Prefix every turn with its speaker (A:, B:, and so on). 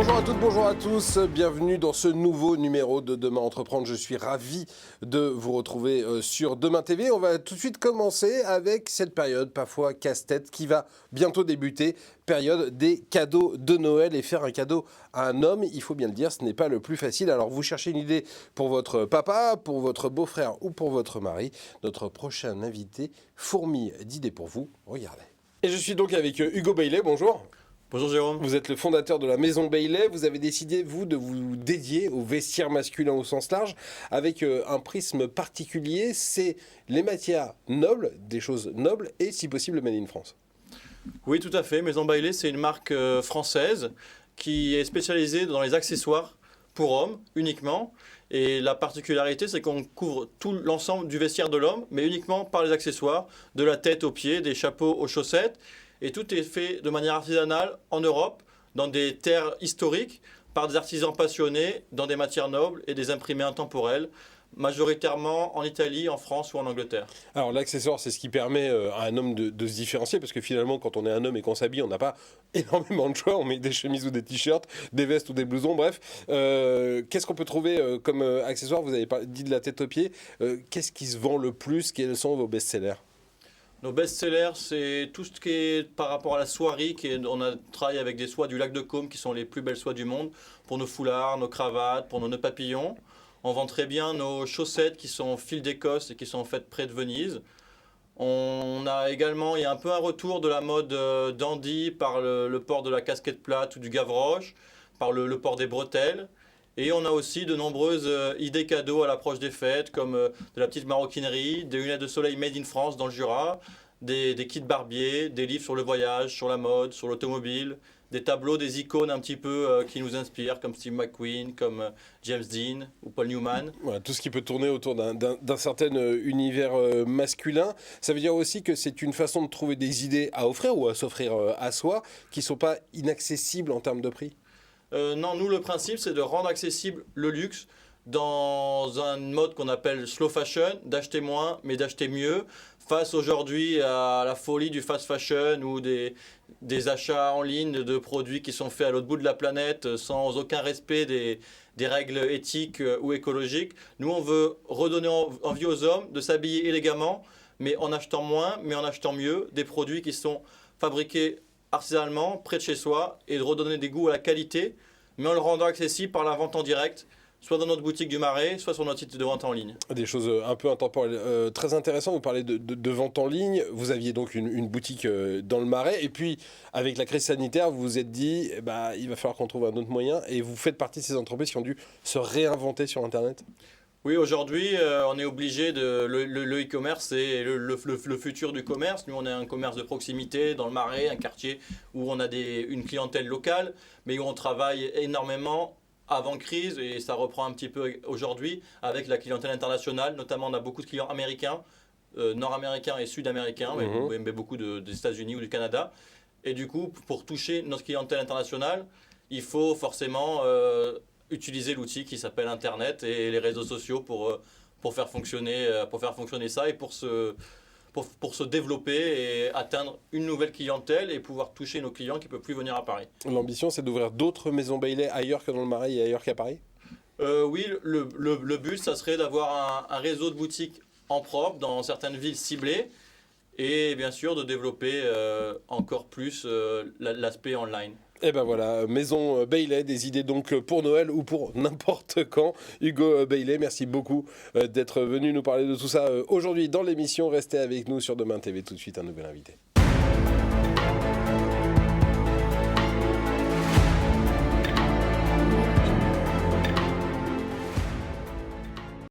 A: Bonjour à toutes, bonjour à tous, bienvenue dans ce nouveau numéro de Demain Entreprendre. Je suis ravi de vous retrouver sur Demain TV. On va tout de suite commencer avec cette période parfois casse-tête qui va bientôt débuter, période des cadeaux de Noël. Et faire un cadeau à un homme, il faut bien le dire, ce n'est pas le plus facile. Alors vous cherchez une idée pour votre papa, pour votre beau-frère ou pour votre mari. Notre prochain invité fourmille d'idées pour vous, regardez. Et je suis donc avec Hugo Bailey, bonjour.
B: Bonjour Jérôme.
A: Vous êtes le fondateur de la Maison Bailey. Vous avez décidé, vous, de vous dédier au vestiaire masculin au sens large avec un prisme particulier. C'est les matières nobles, des choses nobles et, si possible, made in France.
B: Oui, tout à fait. Maison Bailey, c'est une marque française qui est spécialisée dans les accessoires pour hommes uniquement. Et la particularité, c'est qu'on couvre tout l'ensemble du vestiaire de l'homme, mais uniquement par les accessoires, de la tête aux pieds, des chapeaux aux chaussettes. Et tout est fait de manière artisanale en Europe, dans des terres historiques, par des artisans passionnés, dans des matières nobles et des imprimés intemporels, majoritairement en Italie, en France ou en Angleterre.
A: Alors l'accessoire, c'est ce qui permet à un homme de se différencier, parce que finalement, quand on est un homme et qu'on s'habille, on n'a pas énormément de choix. On met des chemises ou des t-shirts, des vestes ou des blousons, bref. Qu'est-ce qu'on peut trouver comme accessoire? Vous avez dit de la tête aux pieds. Qu'est-ce qui se vend le plus? Quels sont vos best-sellers?
B: Nos best-sellers, c'est tout ce qui est par rapport à la soierie. On a travaillé avec des soies du lac de Caume, qui sont les plus belles soies du monde, pour nos foulards, nos cravates, pour nos nœuds papillons. On vend très bien nos chaussettes qui sont en fil d'Écosse et qui sont faites près de Venise. On a également, il y a un peu un retour de la mode dandy par le port de la casquette plate ou du gavroche, par le port des bretelles. Et on a aussi de nombreuses idées cadeaux à l'approche des fêtes, comme de la petite maroquinerie, des lunettes de soleil made in France dans le Jura, des kits barbier, des livres sur le voyage, sur la mode, sur l'automobile, des tableaux, des icônes un petit peu qui nous inspirent, comme Steve McQueen, comme James Dean ou Paul Newman.
A: Voilà, tout ce qui peut tourner autour d'un certain univers masculin. Ça veut dire aussi que c'est une façon de trouver des idées à offrir ou à s'offrir à soi qui ne sont pas inaccessibles en termes de prix.
B: Non, nous, le principe, c'est de rendre accessible le luxe dans un mode qu'on appelle slow fashion, d'acheter moins, mais d'acheter mieux, face aujourd'hui à la folie du fast fashion ou des achats en ligne de produits qui sont faits à l'autre bout de la planète sans aucun respect des règles éthiques ou écologiques. Nous, on veut redonner envie aux hommes de s'habiller élégamment, mais en achetant moins, mais en achetant mieux, des produits qui sont fabriqués artisanalement, près de chez soi, et de redonner des goûts à la qualité, mais en le rendant accessible par la vente en direct, soit dans notre boutique du Marais, soit sur notre site de vente en ligne.
A: Des choses un peu intemporelles, très intéressantes. Vous parlez de vente en ligne. Vous aviez donc une boutique dans le Marais. Et puis, avec la crise sanitaire, vous vous êtes dit, il va falloir qu'on trouve un autre moyen. Et vous faites partie de ces entreprises qui ont dû se réinventer sur Internet.
B: Oui, aujourd'hui, on est obligé le e-commerce, c'est le futur du commerce. Nous, on est un commerce de proximité dans le Marais, un quartier où on a une clientèle locale, mais où on travaille énormément avant crise, et ça reprend un petit peu aujourd'hui avec la clientèle internationale. Notamment, on a beaucoup de clients américains, nord-américains et sud-américains, mais beaucoup des États-Unis ou du Canada. Et du coup, pour toucher notre clientèle internationale, il faut forcément utiliser l'outil qui s'appelle Internet et les réseaux sociaux pour faire fonctionner ça et pour se développer et atteindre une nouvelle clientèle et pouvoir toucher nos clients qui ne peuvent plus venir à Paris.
A: L'ambition, c'est d'ouvrir d'autres maisons Bailey ailleurs que dans le Marais et ailleurs qu'à Paris?
B: Oui, le but, ça serait d'avoir un réseau de boutiques en propre dans certaines villes ciblées et bien sûr de développer encore plus l'aspect online.
A: Et ben voilà, Maison Bailey, des idées donc pour Noël ou pour n'importe quand. Hugo Bailey, merci beaucoup d'être venu nous parler de tout ça aujourd'hui dans l'émission. Restez avec nous sur Demain TV, tout de suite un nouvel invité.